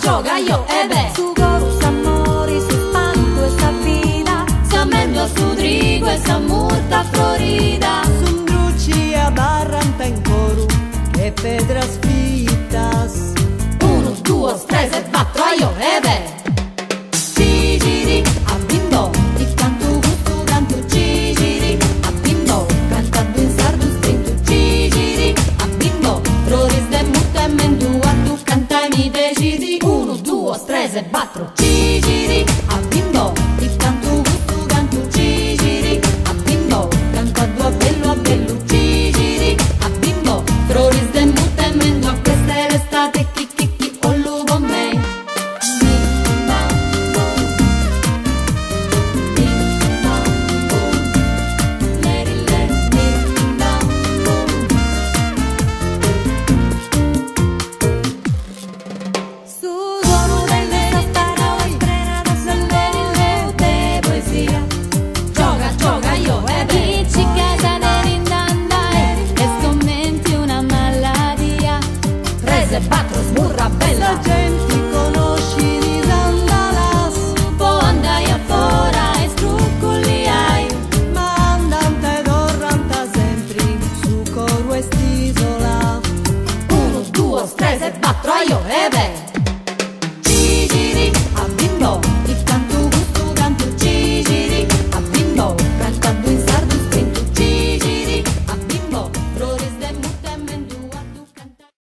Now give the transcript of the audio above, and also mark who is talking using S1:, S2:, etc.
S1: gioca io e beh.
S2: Su coro s'amori, su spanto e sa vida,
S1: S'ammendo su trigo e sa murta florida.
S3: Sun druci a barranta in coro che pedras fitas.
S1: 1, 2, 3 e 4 io e beh. Ci giri a bimbo, il canto gusto canto ci giri a bimbo, cantando in sardo strinto ci giri a bimbo, roris de mutte e mendu a tu cantami decidi. 1, 2, 3 e 4 ci giri a bimbo, il canto gusto canto ci giri a bimbo, cantando a bello ci giri a bimbo, roris de mutte e mendu a queste restate chi o lupo me.
S2: su suono delle parole,
S1: De poesia, gioca io e beh.
S2: ci casa nerindandai e scommetti una maladia.
S1: 3 e 4 smurra bella.
S3: La gente conosci di sandalas,
S1: Po andai a fora e struccoli ai.
S3: ma andante dorranta sempre su coro e st'isola.
S1: 1, 2, 3 e 4 io e beh.